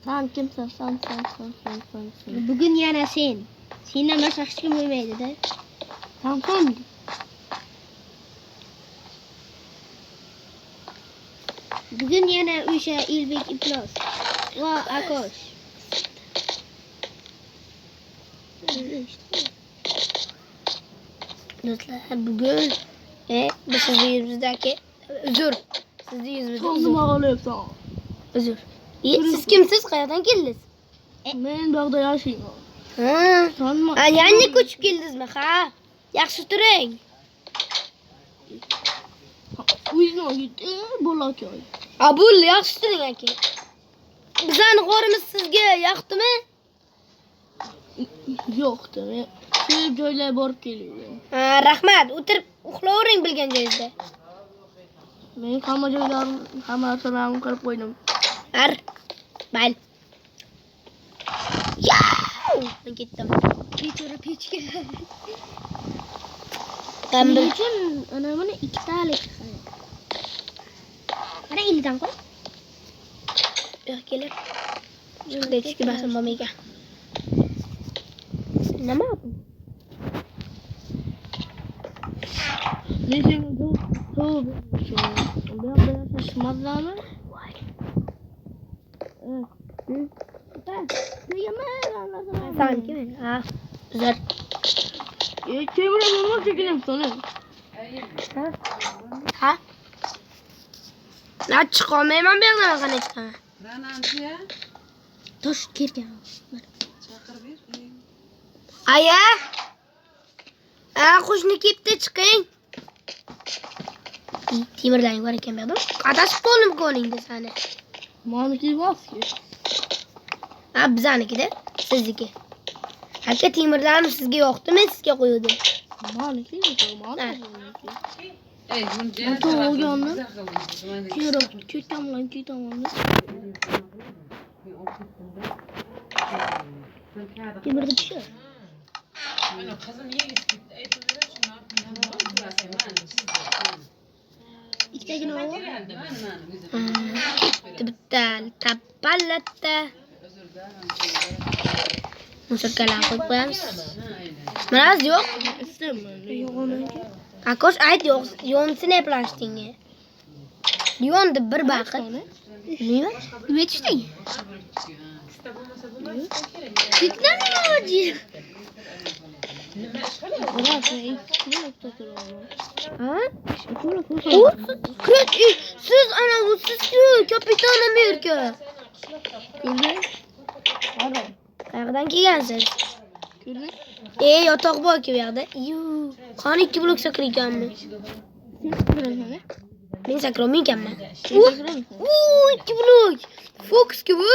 Sen kimsin? Sen. Bugün yana sen. Senden başka hiç kim olmaydı da. Sen. Bugün yana Uşa, İlbek, İplos. Va Akoş. Dostlar bugün bu sizin yüzünüzdeki özür. Sizin yüzünüzde Tanrım ağlayıpsan. özür. Siz kimsiz? Kayadan geldiniz? Men bağda yaşayım. Ha. Tanrım. Yani küçük geldiniz mi ha? Yaxşı turing. Uyuna gitti. Bolaköy. Abul yaxşı turing aka. Bizani qorimiz sizga yoqdimi? Yo'qdir. Shu joylarga borib kelyapman. Ha, rahmat. O'tirib uxlavering bilgan joyingizda. Men hamma joylarim, hamma narsalarimni qilib qo'ydim. Har. Mayli. Ben ketdim. Bechora pechka. Ben Nima bir uchun ana buni ikkitalik qiladi. Mana ilidan qo'y. yo'q kelib. Chiqdi ichki basam bo'lmaygan. Nima bu? Men senga to'g'ri. Bu yoqda yashashmazlarmi? Sanki mi? Ha. Güzel. Çevre bulmak çekinim sana. Ha? Ne çıkamayman bir yerden kanıtla. Ranantiya Tosh kelgan. chaqir ber. Aya. Qo'shni kelibdi chiqing. Temirdan yurar ekan bu yerda. Adashib qoldim qo'lingda sani. Maniki emas-ku. Ha, bizaniki-da, sizniki. Aka temirlarni sizga yoqdi, men sizga qo'ydim. Maniki, maniki. Ey, buncha To'g'ri. Ketaman. Temirga tushir. Mana qizim yegiz ketdi. Aytib Ikkitagina ol. Bitta tapalatta. Musulkalar qo'yib qo'yamiz. Miraz yo'q. İstemiyorum. Akosh ayt yo'q. Yo'nsin eplashdinga. Yo'ndi bir baqir. Nima? Nima tushding? Ketdan nima hoji? Ha? Siz ana siz-ku, kapitan Amerika. Gördün? Qayerdan kelgansiz? Gördün? Yotoq bor-ku bu yoqda. Qani 2 blok sakraykanmi? Men sakrolmaykanman. 2 blok. Fokusku bu.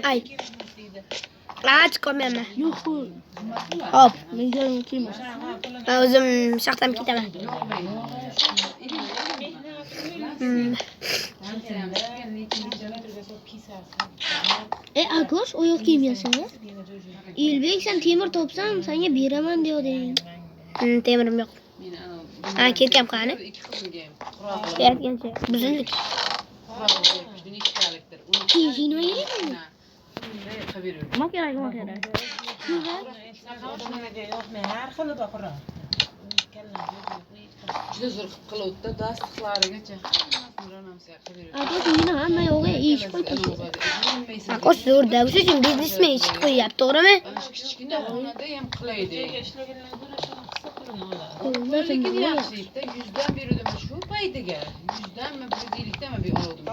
Ay. Chiqolmayman. Yok bu. Hop. Men joyim kelmas. Ben o'zim shaxtam ketaman. Akosh oyoq kiymaysan ya? İlbek sen temir topsan senga beraman deyoding. Temirim yo'q. Ha, ketgan qani? Ketgancha. Buzildik. Kiyishing nima kerakmi? Nima kerak? juda zo'r qilibdi, dastlarigacha. Akosh meni hamma yo'g'i eshik qo'ydi. Akosh zo'rda. O'sha uchun biznesmen eshik qo'yyapti, to'g'rimi? Kichkina xonada ham qilaydi. Qo'lda Lekin yaxshi edi, 100 dan berdim shu paytiga. 100 danmi, 150 danmi oldim.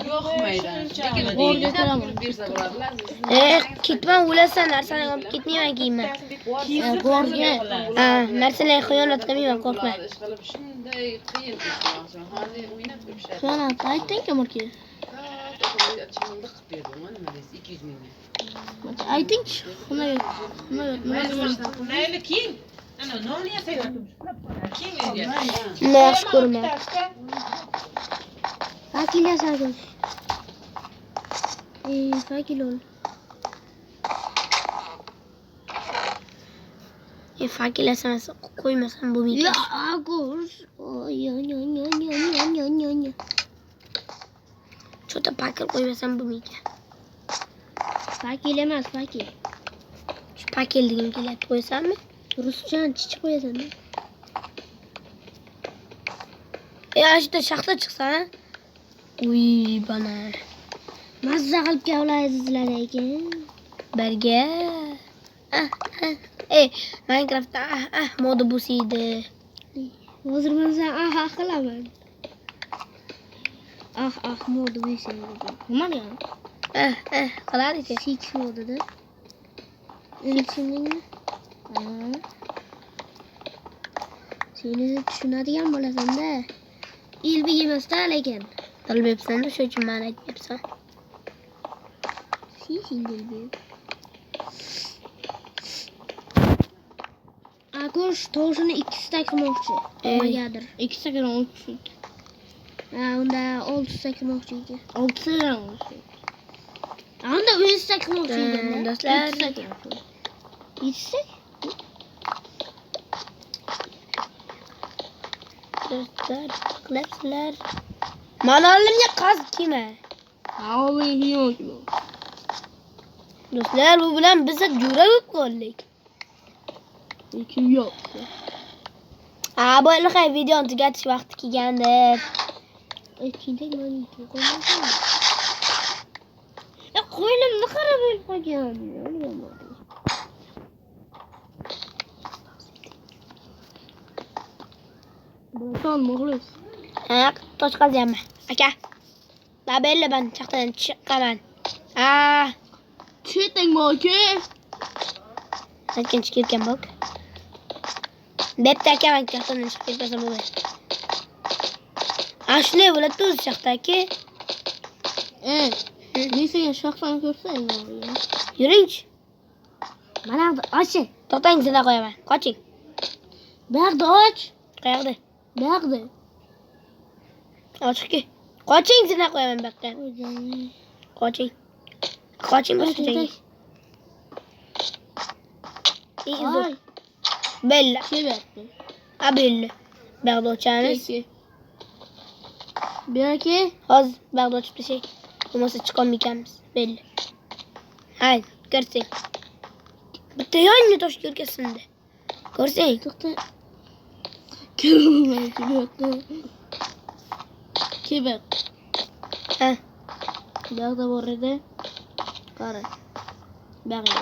Yo'qmaydi. Lekin Borga kiraman. bersa bo'ladilar. Ketman, o'lasan, narsalarni olib ketmayman kiyman. Borga. Ha, narsalarga xiyonat qilmayman, qo'rqma. Ish qilib shunday qiyin ishlar. Hali o'ynab turishadi. Xiyonat aytding-ku Mirki. Chiqimda qilib berdim, nima deysiz? 200 mingga. Ayting-chi. Mayli kiying. Ana nonni yasayapmiz. Kiying uyga. Yaxshi ko'raman. Fakil yasadim. Fakil ol. Fakil yasamasa qo'ymasam bo'lmaydi. Ya Akosh. Oy. Shu yerda pakil qo'ymasam bo'lmaydi. Fakil emas, fakil. Shu pakil degim kelyapti, qo'ysammi? Ruschan chichi qo'yasan. Ashda shaxta chiqsa, ha? Uy, bana. Mazza qilib kavlaysizlar ekan. Birga. Minecraftda modi bo'lsaydi. Hozir men sen qilaman. Modi bo'lsang. Nima degan? Qiladi-ku. Six modida. Endi tushundingmi? Seni tushunadigan bo'lasan-da. Ilbi emas-da lekin. Bilmayapsan-da, shu uchun men aytyapsan. Ilbi. Ko'sh tovushini 2 stak qilmoqchi. Nimagadir. 2 stakan olmoqchi. Unda 6 stak qilmoqchi ekan. 6 stakan olmoqchi. Unda 10 stak qilmoqchi ekan. Do'stlar, 7 stak? do'stlar, qilasizlar. Manolimga qaz kema. Men yo'q. Do'stlar, bu bilan biz jo'ra bo'lib qoldik. Lekin yo'q. Bo'ldi, videoni tugatish vaqti kelgandir. Aytgandek men qo'ymadim. Qo'ylimni qarab qo'ygan. Bo'lson muxlis. Tosh qazyapman. Aka. Labelli ben chaqdan chiqqaman. Cheting moki. Lekin chiqirgan bok. Debta aka men chaqdan chiqib ketmasam bo'lmaydi. Shunday bo'ladi o'zi chaqdaki. Men senga shaxsan ko'rsang, Yuringchi. Mana bu ochi. To'xtang, sizlar qo'yaman. Qoching. Bu yerda och. Qayerda? Bu yerda. Ochiqki. Qoching, sizlar qo'yaman bu yoqqa. Qoching. Qoching boshqa joyga. Voy. Bella. Keberdi. Bella. Bag'da ochamiz. Beraki. Hozir bag'da ochib tashay. Bo'lmasa chiqolmaymiz. Bella. Hay, ko'rsang. Bitta yangi tosh ko'rkasindi. Ko'rsang. To'xta. Keber. Bag'da bor edi. Qara. Bag'da.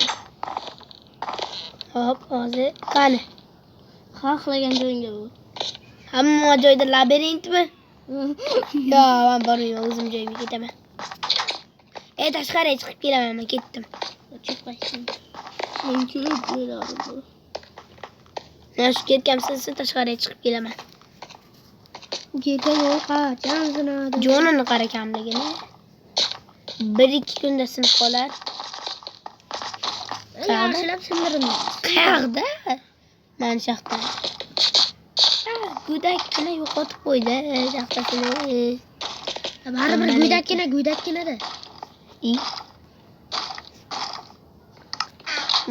Hop, hozir qani. Xohlagan joyingga bu. Hamma joyda labirintmi? Yo, men bormayman, o'zim joyimga ketaman. Tashqariga chiqib kelaman, men ketdim. Chiqib qaytdim. Men ko'p joylarim bor. Men shu ketgansiz tashqariga chiqib kelaman. Ketgan qachon sinadi? Jonini qarakamligini. 1-2 kunda sinib qolar. Yaxshilab sindirdim. Qayerda? Men shaxta. Go'dakkina yo'qotib qo'ydi shaxtasini. Baribir go'dakkina-da.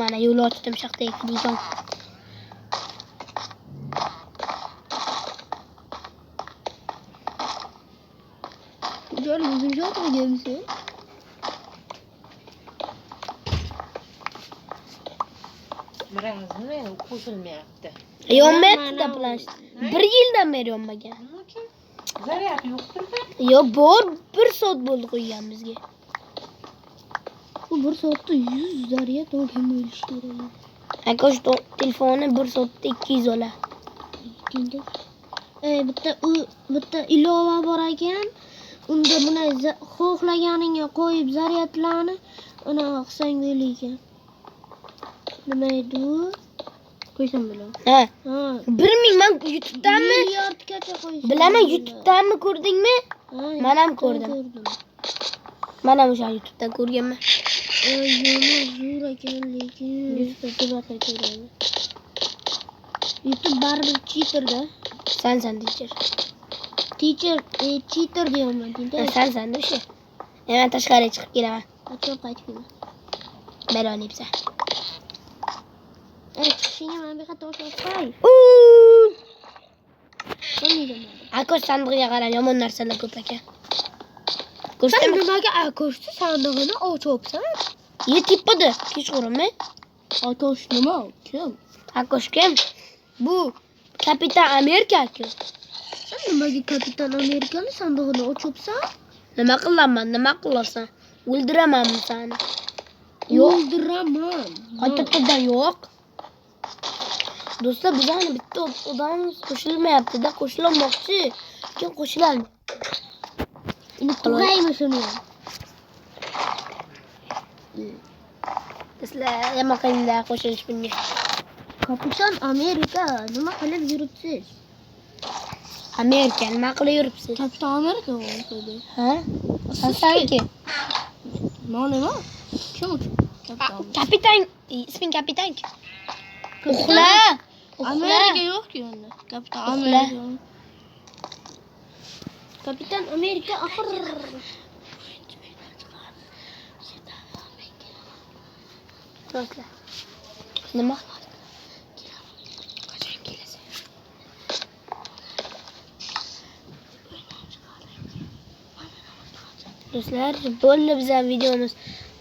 Mana yo'l ochdim shaxtaga kirgan. Jo'ra o'zim yo'qmi? Birazmi qo'shilmayapti. Yonmayapti-da plashta. 1 yildan beri yonmagan. Nima uchun? Zaryad yo'qdir-da. Yo, bor 1 soat bo'ldi qo'ygan bizga. Bu 1 soatda 100 zaryad olgan bo'lishi kerak. Akosh telefoni 1 soatda 200 ola. Bitta ilova bor ekan. Unda buni xohlaganingga qo'yib zaryadlarni ana qilsang bo'lar ekan. Nima edi u? Qo'ysam bo'ladimi? 1000 men YouTube'danmi? Milliardgacha qo'ysan. Bilaman, YouTube'danmi ko'rdingmi? Men ham ko'rdim. Mana o'sha YouTube'dan ko'rganman. Zo'r ekan lekin YouTube baribir cheaterda. Sen teacher. Cheater deyapman. Sen o'sha. Men tashqariga chiqib kelaman. Qachon qaytib kelaman? Bel oynaysan. Chiqishingga men bir qator qo'y. Qo'ymayman. Akosh sandig'iga qarang, yomon narsalar ko'p ekan. Sen Ko'rsam, nimaga ako'rsa sandig'ini ochibsan? yetibdi. Kechqurunmi? Atosh nima? Kim? Akoshkem. Bu Kapitan Amerika-ku. Sen nimaga Kapitan Amerikani sandig'ini ochibsan? Nima qilaman? Nima qilasan? O'ldiramanmi seni? Yo'q. O'ldiraman. Qo'rquvdan yo'q. Do'stlar, bizani bitta odamimiz qo'shilmayapti-da, qo'shilmoqchi. Lekin qo'shilolmaydi. Uni tug'aymi shuni ham? Sizlar nima qilinglar qo'shilish bunga? Kapitan Amerika nima qilib yuribsiz? Amerika nima qilib yuribsiz? Kapitan Amerika bo'ldi. Ha? Sanki. Nima? Kim u? Kapitan. Kapitan, isming Kapitan-ku. Uxla. Amerika yo'q-ku unda. Kapitan Uxla. Amerika. Kapitan Amerika axir Do'stlar. Nima? Qachon kelasan? Do'stlar, bo'ldi bizning videomiz.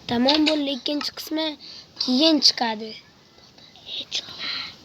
Tamom bo'ldi. Ikkinchi qismi keyin chiqadi. Hech